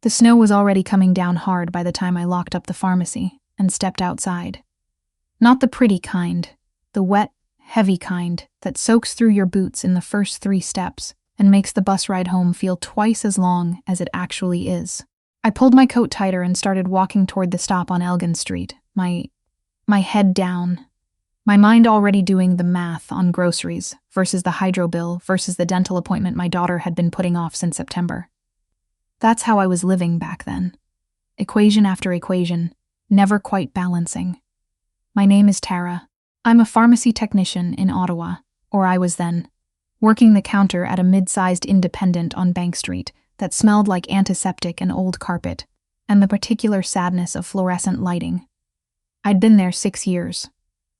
The snow was already coming down hard by the time I locked up the pharmacy and stepped outside. Not the pretty kind, the wet, heavy kind that soaks through your boots in the first 3 steps and makes the bus ride home feel twice as long as it actually is. I pulled my coat tighter and started walking toward the stop on Elgin Street, my head down, my mind already doing the math on groceries versus the hydro bill versus the dental appointment my daughter had been putting off since September. That's how I was living back then. Equation after equation, never quite balancing. My name is Tara. I'm a pharmacy technician in Ottawa, or I was then, working the counter at a mid-sized independent on Bank Street that smelled like antiseptic and old carpet, and the particular sadness of fluorescent lighting. I'd been there 6 years.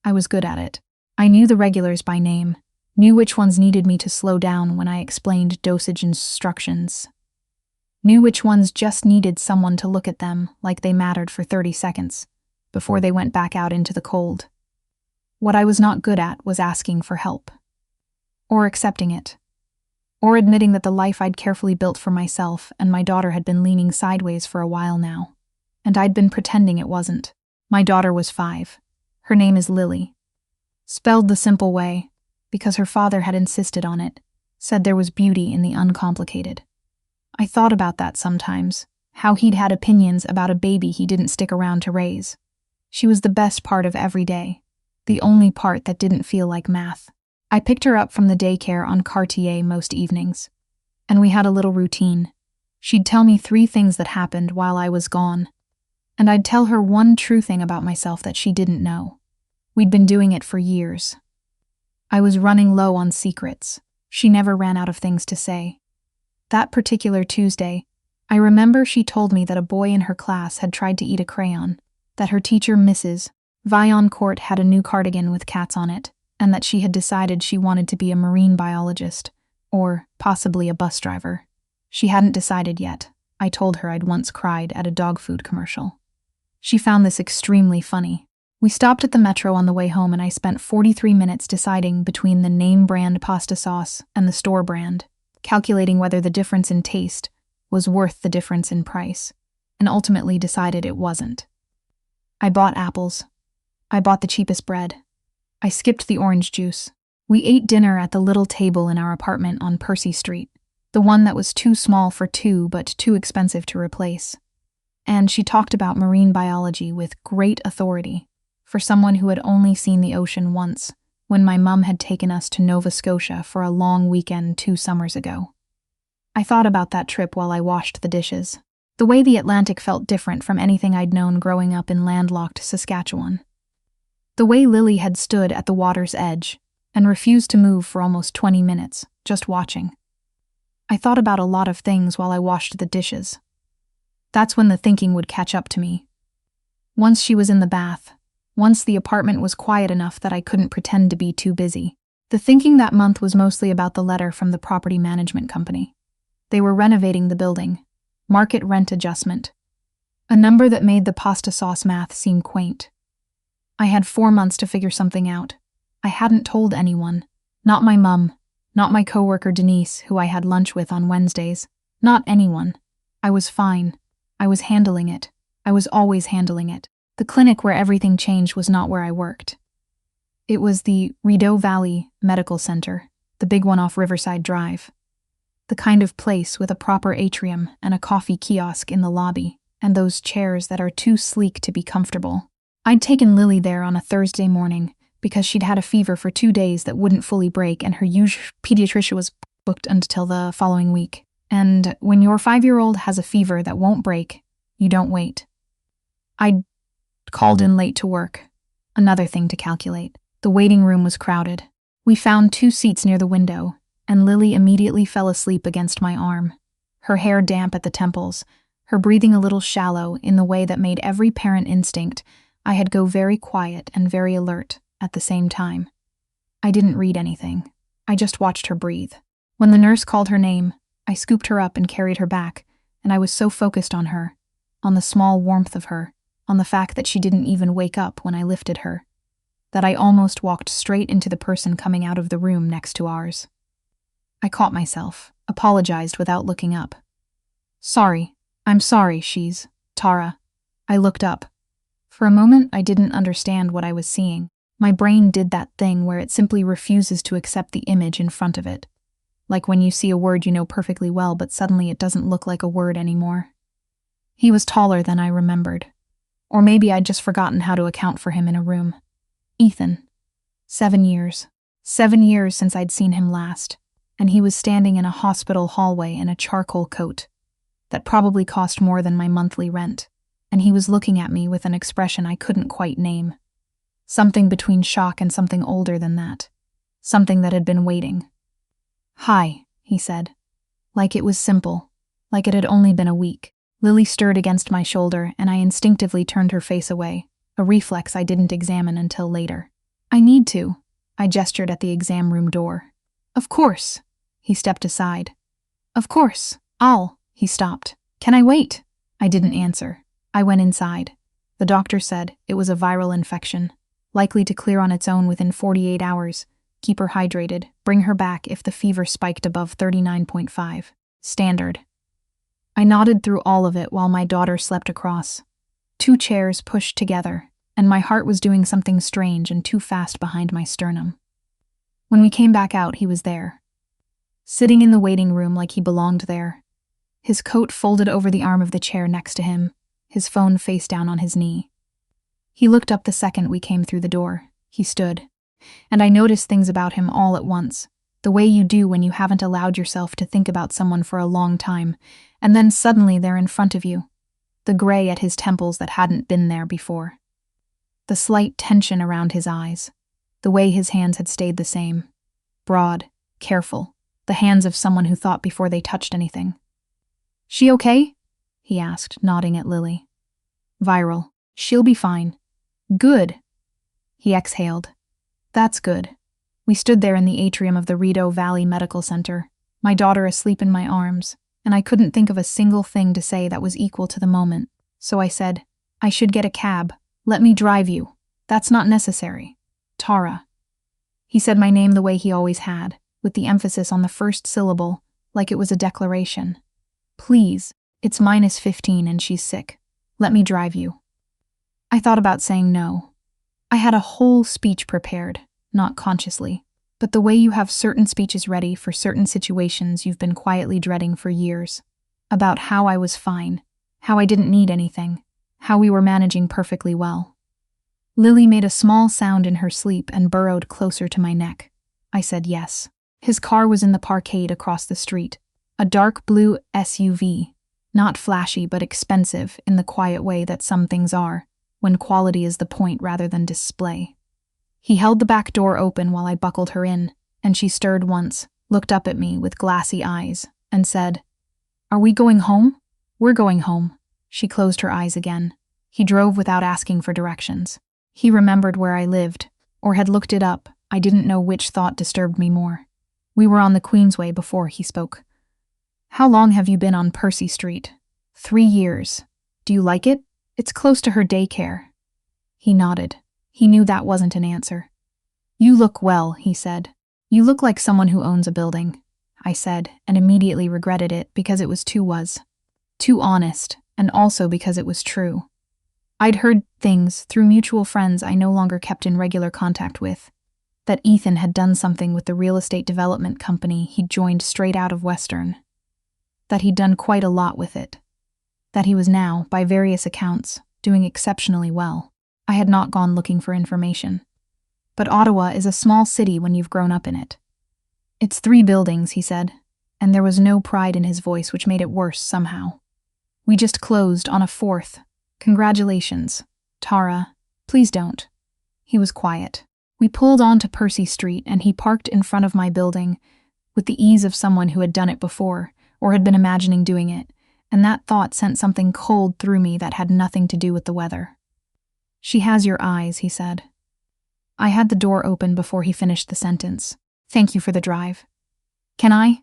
I was good at it. I knew the regulars by name, knew which ones needed me to slow down when I explained dosage instructions, knew which ones just needed someone to look at them like they mattered for 30 seconds before they went back out into the cold. What I was not good at was asking for help, or accepting it, or admitting that the life I'd carefully built for myself and my daughter had been leaning sideways for a while now, and I'd been pretending it wasn't. My daughter was 5. Her name is Lily. Spelled the simple way, because her father had insisted on it, said there was beauty in the uncomplicated. I thought about that sometimes, how he'd had opinions about a baby he didn't stick around to raise. She was the best part of every day, the only part that didn't feel like math. I picked her up from the daycare on Cartier most evenings, and we had a little routine. She'd tell me 3 things that happened while I was gone, and I'd tell her 1 true thing about myself that she didn't know. We'd been doing it for years. I was running low on secrets. She never ran out of things to say. That particular Tuesday, I remember she told me that a boy in her class had tried to eat a crayon, that her teacher, Mrs. Vaillancourt, had a new cardigan with cats on it, and that she had decided she wanted to be a marine biologist, or possibly a bus driver. She hadn't decided yet. I told her I'd once cried at a dog food commercial. She found this extremely funny. We stopped at the Metro on the way home and I spent 43 minutes deciding between the name brand pasta sauce and the store brand, calculating whether the difference in taste was worth the difference in price, and ultimately decided it wasn't. I bought apples. I bought the cheapest bread. I skipped the orange juice. We ate dinner at the little table in our apartment on Percy Street, the one that was too small for 2 but too expensive to replace. And she talked about marine biology with great authority, for someone who had only seen the ocean once, when my mum had taken us to Nova Scotia for a long weekend 2 summers ago. I thought about that trip while I washed the dishes. The way the Atlantic felt different from anything I'd known growing up in landlocked Saskatchewan. The way Lily had stood at the water's edge and refused to move for almost 20 minutes, just watching. I thought about a lot of things while I washed the dishes. That's when the thinking would catch up to me. Once she was in the bath, once the apartment was quiet enough that I couldn't pretend to be too busy. The thinking that month was mostly about the letter from the property management company. They were renovating the building. Market rent adjustment. A number that made the pasta sauce math seem quaint. I had 4 months to figure something out. I hadn't told anyone. Not my mum. Not my coworker Denise, who I had lunch with on Wednesdays. Not anyone. I was fine. I was handling it. I was always handling it. The clinic where everything changed was not where I worked. It was the Rideau Valley Medical Center, the big one off Riverside Drive. The kind of place with a proper atrium and a coffee kiosk in the lobby, and those chairs that are too sleek to be comfortable. I'd taken Lily there on a Thursday morning because she'd had a fever for 2 days that wouldn't fully break and her usual pediatrician was booked until the following week. And when your 5-year-old has a fever that won't break, you don't wait. I'd called in late to work. Another thing to calculate. The waiting room was crowded. We found 2 seats near the window, and Lily immediately fell asleep against my arm, her hair damp at the temples, her breathing a little shallow in the way that made every parent instinct I had go very quiet and very alert at the same time. I didn't read anything. I just watched her breathe. When the nurse called her name, I scooped her up and carried her back, and I was so focused on her, on the small warmth of her, on the fact that she didn't even wake up when I lifted her, that I almost walked straight into the person coming out of the room next to ours. I caught myself, apologized without looking up. Sorry, I'm sorry, she's Tara. I looked up. For a moment, I didn't understand what I was seeing. My brain did that thing where it simply refuses to accept the image in front of it. Like when you see a word you know perfectly well, but suddenly it doesn't look like a word anymore. He was taller than I remembered. Or maybe I'd just forgotten how to account for him in a room. Ethan. 7 years. 7 years since I'd seen him last, and he was standing in a hospital hallway in a charcoal coat that probably cost more than my monthly rent, and he was looking at me with an expression I couldn't quite name. Something between shock and something older than that. Something that had been waiting. "Hi," he said. Like it was simple. Like it had only been a week. Lily stirred against my shoulder, and I instinctively turned her face away, a reflex I didn't examine until later. "I need to." I gestured at the exam room door. "Of course." He stepped aside. "Of course. He stopped. "Can I wait?" I didn't answer. I went inside. The doctor said it was a viral infection, likely to clear on its own within 48 hours. Keep her hydrated, bring her back if the fever spiked above 39.5. Standard. I nodded through all of it while my daughter slept across. 2 chairs pushed together, and my heart was doing something strange and too fast behind my sternum. When we came back out, he was there. Sitting in the waiting room like he belonged there. His coat folded over the arm of the chair next to him, his phone face down on his knee. He looked up the second we came through the door. He stood. And I noticed things about him all at once, the way you do when you haven't allowed yourself to think about someone for a long time, and then suddenly they're in front of you. The gray at his temples that hadn't been there before. The slight tension around his eyes. The way his hands had stayed the same. Broad, careful, the hands of someone who thought before they touched anything. "She okay?" he asked, nodding at Lily. "Viral. She'll be fine." "Good." He exhaled. "That's good." We stood there in the atrium of the Rideau Valley Medical Center, my daughter asleep in my arms, and I couldn't think of a single thing to say that was equal to the moment. So I said, "I should get a cab. Let me drive you." "That's not necessary." "Tara." He said my name the way he always had, with the emphasis on the first syllable, like it was a declaration. "Please, it's -15 and she's sick. Let me drive you." I thought about saying no. I had a whole speech prepared, not consciously, but the way you have certain speeches ready for certain situations you've been quietly dreading for years. About how I was fine, how I didn't need anything, how we were managing perfectly well. Lily made a small sound in her sleep and burrowed closer to my neck. I said yes. His car was in the parkade across the street, a dark blue SUV, not flashy but expensive in the quiet way that some things are, when quality is the point rather than display. He held the back door open while I buckled her in, and she stirred once, looked up at me with glassy eyes, and said, "Are we going home?" "We're going home." She closed her eyes again. He drove without asking for directions. He remembered where I lived, or had looked it up. I didn't know which thought disturbed me more. We were on the Queensway before he spoke. "How long have you been on Percy Street?" 3 years. "Do you like it?" "It's close to her daycare." He nodded. He knew that wasn't an answer. "You look well," he said. "You look like someone who owns a building," I said, and immediately regretted it because it was too honest, and also because it was true. I'd heard things through mutual friends I no longer kept in regular contact with, that Ethan had done something with the real estate development company he'd joined straight out of Western, that he'd done quite a lot with it, that he was now, by various accounts, doing exceptionally well. I had not gone looking for information. But Ottawa is a small city when you've grown up in it. "It's 3 buildings," he said, and there was no pride in his voice, which made it worse somehow. "We just closed on a 4th. Congratulations. Tara, please don't." He was quiet. We pulled onto Percy Street, and he parked in front of my building with the ease of someone who had done it before, or had been imagining doing it, and that thought sent something cold through me that had nothing to do with the weather. "She has your eyes," he said. I had the door open before he finished the sentence. "Thank you for the drive." "Can I?"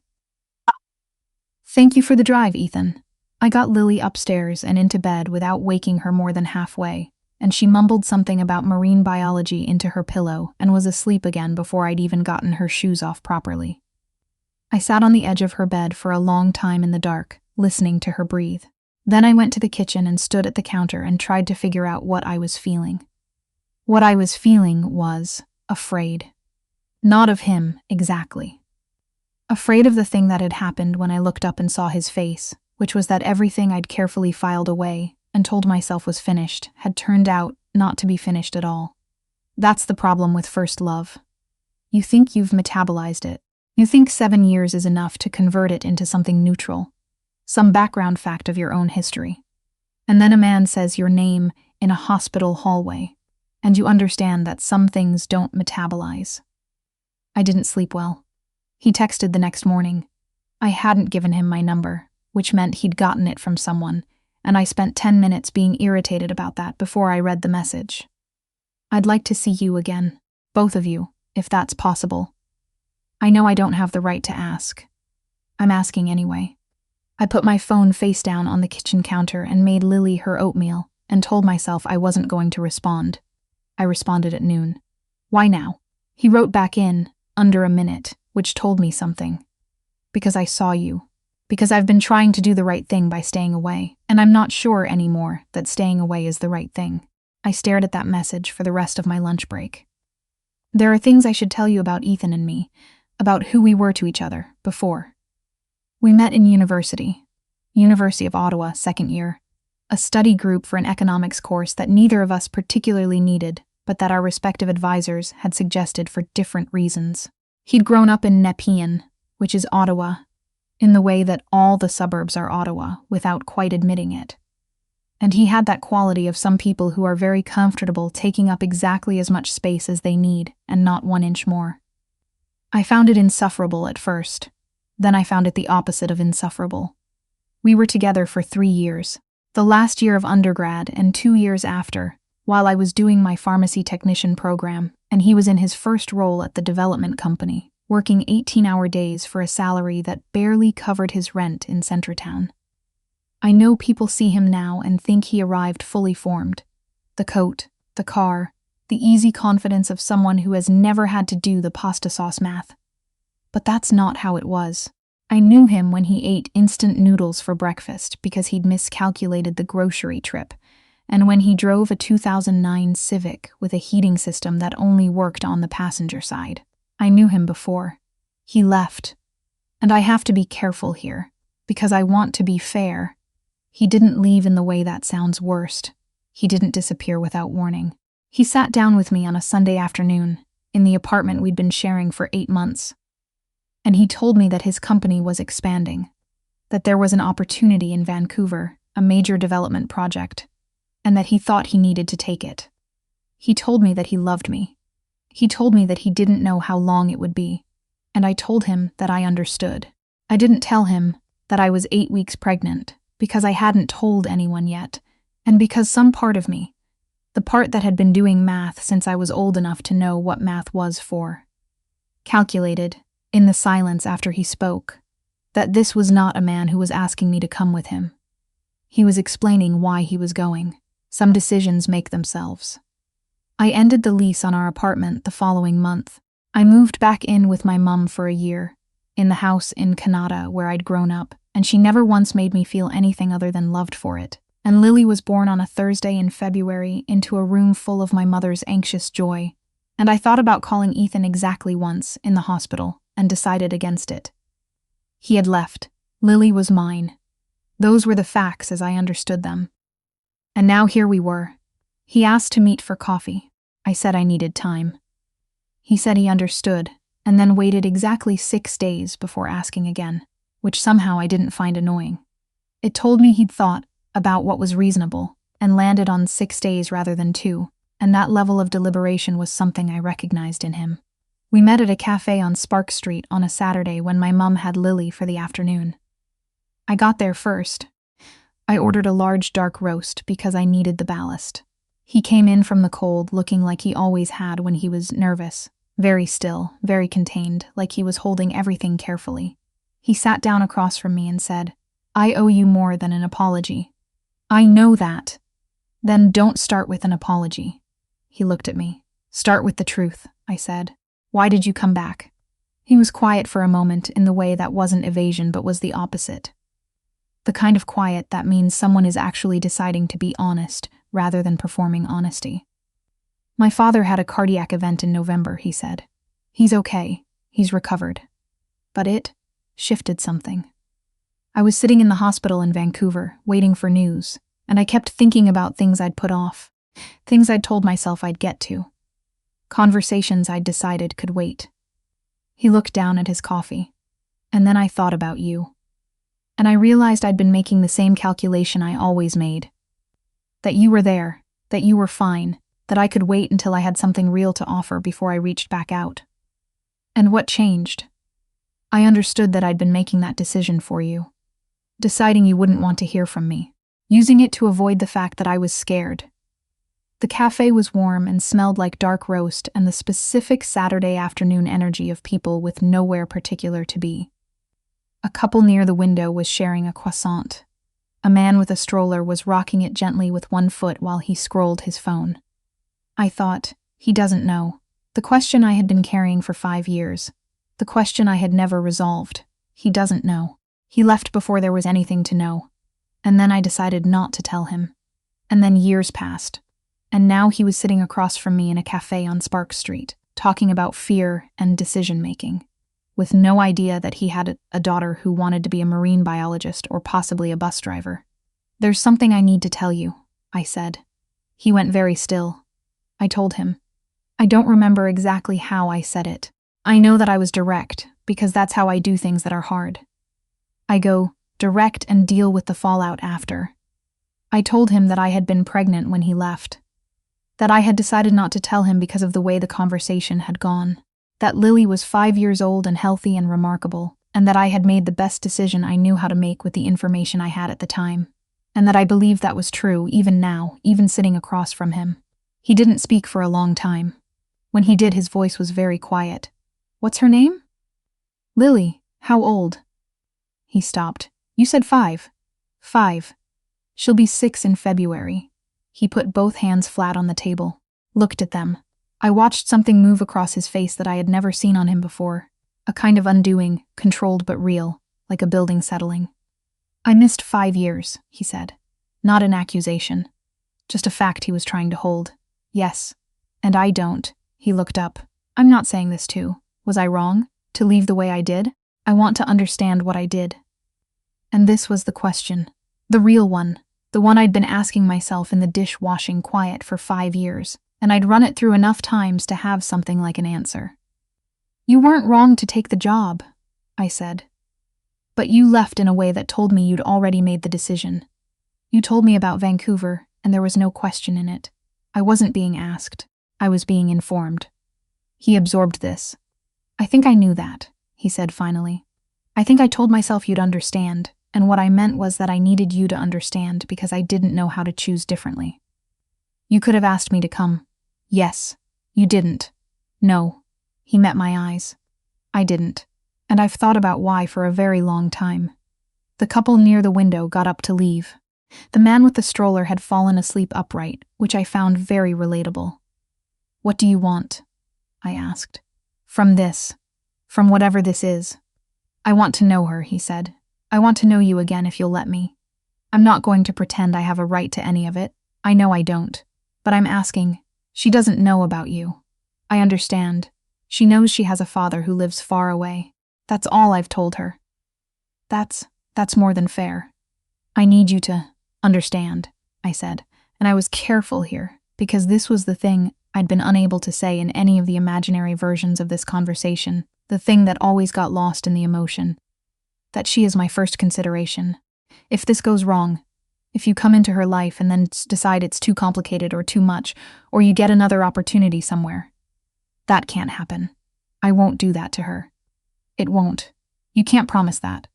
"Thank you for the drive, Ethan." I got Lily upstairs and into bed without waking her more than halfway, and she mumbled something about marine biology into her pillow and was asleep again before I'd even gotten her shoes off properly. I sat on the edge of her bed for a long time in the dark, listening to her breathe. Then I went to the kitchen and stood at the counter and tried to figure out what I was feeling. What I was feeling was afraid. Not of him, exactly. Afraid of the thing that had happened when I looked up and saw his face, which was that everything I'd carefully filed away and told myself was finished had turned out not to be finished at all. That's the problem with first love. You think you've metabolized it. You think 7 years is enough to convert it into something neutral, some background fact of your own history. And then a man says your name in a hospital hallway, and you understand that some things don't metabolize. I didn't sleep well. He texted the next morning. I hadn't given him my number, which meant he'd gotten it from someone, and I spent 10 minutes being irritated about that before I read the message. I'd like to see you again, both of you, if that's possible. I know I don't have the right to ask. I'm asking anyway. I put my phone face down on the kitchen counter and made Lily her oatmeal and told myself I wasn't going to respond. I responded at noon. Why now? He wrote back in, under a minute, which told me something. Because I saw you. Because I've been trying to do the right thing by staying away, and I'm not sure anymore that staying away is the right thing. I stared at that message for the rest of my lunch break. There are things I should tell you about Ethan and me, about who we were to each other, before. We met in University of Ottawa, second year, a study group for an economics course that neither of us particularly needed, but that our respective advisors had suggested for different reasons. He'd grown up in Nepean, which is Ottawa, in the way that all the suburbs are Ottawa, without quite admitting it. And he had that quality of some people who are very comfortable taking up exactly as much space as they need, and not 1 inch more. I found it insufferable at first. Then I found it the opposite of insufferable. We were together for 3 years, the last year of undergrad and 2 years after, while I was doing my pharmacy technician program, and he was in his first role at the development company, working 18-hour days for a salary that barely covered his rent in Centretown. I know people see him now and think he arrived fully formed. The coat, the car, the easy confidence of someone who has never had to do the pasta sauce math. But that's not how it was. I knew him when he ate instant noodles for breakfast because he'd miscalculated the grocery trip, and when he drove a 2009 Civic with a heating system that only worked on the passenger side. I knew him before. He left. And I have to be careful here, because I want to be fair. He didn't leave in the way that sounds worst. He didn't disappear without warning. He sat down with me on a Sunday afternoon, in the apartment we'd been sharing for 8 months. And he told me that his company was expanding, that there was an opportunity in Vancouver, a major development project, and that he thought he needed to take it. He told me that he loved me. He told me that he didn't know how long it would be, and I told him that I understood. I didn't tell him that I was 8 weeks pregnant, because I hadn't told anyone yet, and because some part of me, the part that had been doing math since I was old enough to know what math was for, calculated, in the silence after he spoke, that this was not a man who was asking me to come with him. He was explaining why he was going. Some decisions make themselves. I ended the lease on our apartment the following month. I moved back in with my mum for a year, in the house in Canada where I'd grown up, and she never once made me feel anything other than loved for it. And Lily was born on a Thursday in February into a room full of my mother's anxious joy. And I thought about calling Ethan exactly once in the hospital and decided against it. He had left. Lily was mine. Those were the facts as I understood them. And now here we were. He asked to meet for coffee. I said I needed time. He said he understood, and then waited exactly 6 days before asking again, which somehow I didn't find annoying. It told me he'd thought about what was reasonable, and landed on 6 days rather than 2, and that level of deliberation was something I recognized in him. We met at a cafe on Spark Street on a Saturday when my mum had Lily for the afternoon. I got there first. I ordered a large dark roast because I needed the ballast. He came in from the cold looking like he always had when he was nervous, very still, very contained, like he was holding everything carefully. He sat down across from me and said, "I owe you more than an apology." "I know that." "Then don't start with an apology." He looked at me. "Start with the truth," I said. "Why did you come back?" He was quiet for a moment in the way that wasn't evasion but was the opposite. The kind of quiet that means someone is actually deciding to be honest rather than performing honesty. My father had a cardiac event in November, he said. He's okay. He's recovered. But it shifted something. I was sitting in the hospital in Vancouver, waiting for news, and I kept thinking about things I'd put off, things I'd told myself I'd get to, conversations I'd decided could wait. He looked down at his coffee, and then I thought about you. And I realized I'd been making the same calculation I always made. That you were there, that you were fine, that I could wait until I had something real to offer before I reached back out. And what changed? I understood that I'd been making that decision for you, deciding you wouldn't want to hear from me, using it to avoid the fact that I was scared. The cafe was warm and smelled like dark roast and the specific Saturday afternoon energy of people with nowhere particular to be. A couple near the window was sharing a croissant. A man with a stroller was rocking it gently with one foot while he scrolled his phone. I thought, he doesn't know. The question I had been carrying for 5 years. The question I had never resolved. He doesn't know. He left before there was anything to know. And then I decided not to tell him. And then years passed. And now he was sitting across from me in a cafe on Spark Street, talking about fear and decision-making, with no idea that he had a daughter who wanted to be a marine biologist or possibly a bus driver. There's something I need to tell you, I said. He went very still. I told him. I don't remember exactly how I said it. I know that I was direct, because that's how I do things that are hard. I go direct and deal with the fallout after. I told him that I had been pregnant when he left. That I had decided not to tell him because of the way the conversation had gone. That Lily was 5 years old and healthy and remarkable, and that I had made the best decision I knew how to make with the information I had at the time. And that I believed that was true, even now, even sitting across from him. He didn't speak for a long time. When he did, his voice was very quiet. What's her name? Lily. How old? He stopped. You said 5. 5. She'll be 6 in February. He put both hands flat on the table, looked at them. I watched something move across his face that I had never seen on him before. A kind of undoing, controlled but real, like a building settling. I missed 5 years, he said. Not an accusation. Just a fact he was trying to hold. Yes. And I don't. He looked up. I'm not saying this too. Was I wrong? To leave the way I did? I want to understand what I did. And this was the question. The real one. The one I'd been asking myself in the dishwashing quiet for 5 years, and I'd run it through enough times to have something like an answer. You weren't wrong to take the job, I said. But you left in a way that told me you'd already made the decision. You told me about Vancouver, and there was no question in it. I wasn't being asked. I was being informed. He absorbed this. I think I knew that, he said finally. I think I told myself you'd understand, and what I meant was that I needed you to understand because I didn't know how to choose differently. You could have asked me to come. Yes. You didn't. No. He met my eyes. I didn't. And I've thought about why for a very long time. The couple near the window got up to leave. The man with the stroller had fallen asleep upright, which I found very relatable. What do you want? I asked. From this. From whatever this is. I want to know her, he said. I want to know you again if you'll let me. I'm not going to pretend I have a right to any of it. I know I don't. But I'm asking. She doesn't know about you. I understand. She knows she has a father who lives far away. That's all I've told her. That's more than fair. I need you to understand, I said, and I was careful here, because this was the thing I'd been unable to say in any of the imaginary versions of this conversation, the thing that always got lost in the emotion. That she is my first consideration. If this goes wrong, if you come into her life and then decide it's too complicated or too much, or you get another opportunity somewhere, that can't happen. I won't do that to her. It won't. You can't promise that.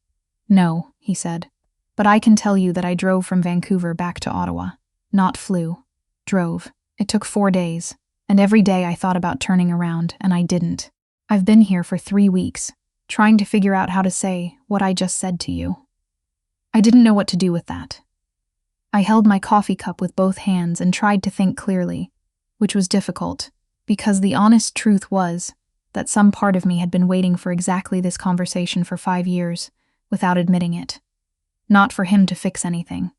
No, he said. But I can tell you that I drove from Vancouver back to Ottawa. Not flew. Drove. It took 4 days. And every day I thought about turning around, and I didn't. I've been here for 3 weeks, trying to figure out how to say what I just said to you. I didn't know what to do with that. I held my coffee cup with both hands and tried to think clearly, which was difficult, because the honest truth was that some part of me had been waiting for exactly this conversation for 5 years, without admitting it. Not for him to fix anything.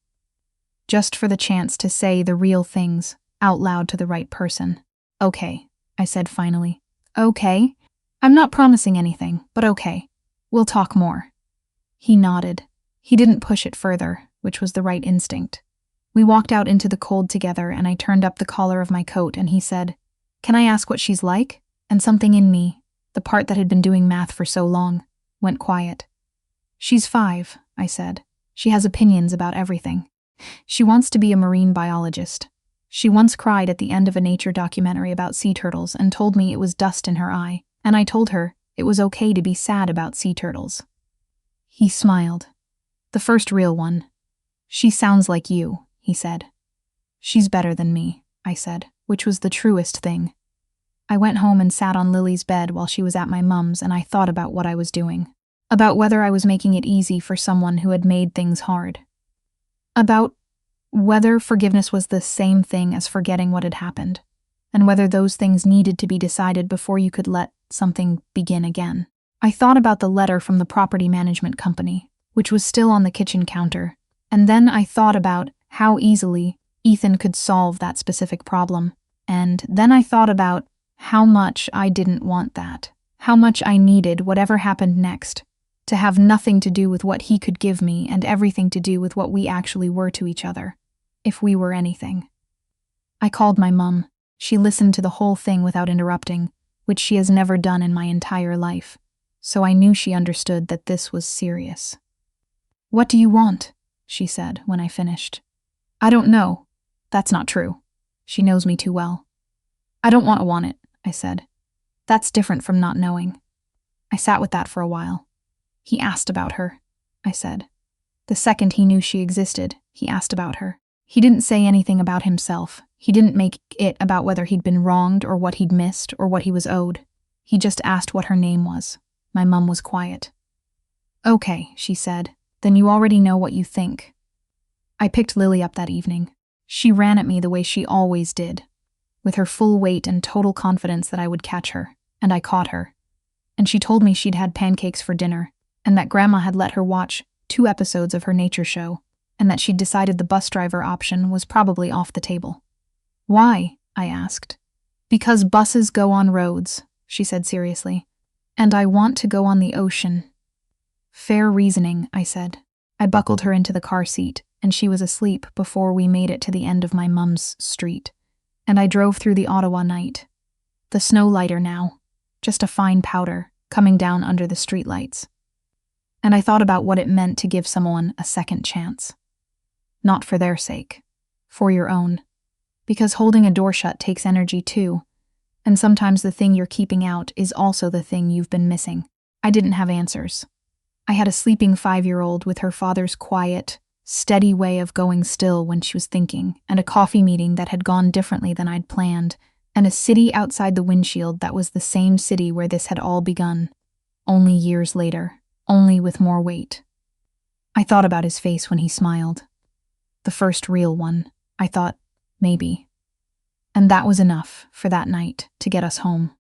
Just for the chance to say the real things out loud to the right person. Okay, I said finally. Okay? I'm not promising anything, but okay. We'll talk more. He nodded. He didn't push it further, which was the right instinct. We walked out into the cold together, and I turned up the collar of my coat, and he said, "Can I ask what she's like?" And something in me, the part that had been doing math for so long, went quiet. "She's 5, I said. She has opinions about everything. She wants to be a marine biologist. She once cried at the end of a nature documentary about sea turtles and told me it was dust in her eye, and I told her it was okay to be sad about sea turtles." He smiled. "The first real one. She sounds like you," he said. "She's better than me," I said, which was the truest thing. I went home and sat on Lily's bed while she was at my mum's, and I thought about what I was doing. About whether I was making it easy for someone who had made things hard. About whether forgiveness was the same thing as forgetting what had happened, and whether those things needed to be decided before you could let something begin again. I thought about the letter from the property management company, which was still on the kitchen counter, and then I thought about how easily Ethan could solve that specific problem, and then I thought about how much I didn't want that, how much I needed whatever happened next, to have nothing to do with what he could give me and everything to do with what we actually were to each other, if we were anything. I called my mum. She listened to the whole thing without interrupting, which she has never done in my entire life, so I knew she understood that this was serious. "What do you want?" she said when I finished. "I don't know. That's not true. She knows me too well." "I don't want it," I said. "That's different from not knowing." I sat with that for a while. "He asked about her," I said. The second he knew she existed, he asked about her. He didn't say anything about himself. He didn't make it about whether he'd been wronged or what he'd missed or what he was owed. He just asked what her name was. My mum was quiet. "Okay," she said, "then you already know what you think." I picked Lily up that evening. She ran at me the way she always did, with her full weight and total confidence that I would catch her, and I caught her. And she told me she'd had pancakes for dinner, and that Grandma had let her watch 2 episodes of her nature show, and that she'd decided the bus driver option was probably off the table. "Why?" I asked. "Because buses go on roads," she said seriously, "and I want to go on the ocean." "Fair reasoning," I said. I buckled her into the car seat, and she was asleep before we made it to the end of my mum's street, and I drove through the Ottawa night. The snow lighter now, just a fine powder, coming down under the streetlights. And I thought about what it meant to give someone a second chance. Not for their sake, for your own. Because holding a door shut takes energy too, and sometimes the thing you're keeping out is also the thing you've been missing. I didn't have answers. I had a sleeping 5-year-old with her father's quiet, steady way of going still when she was thinking, and a coffee meeting that had gone differently than I'd planned, and a city outside the windshield that was the same city where this had all begun, only years later, only with more weight. I thought about his face when he smiled. The first real one, I thought, maybe. And that was enough for that night to get us home.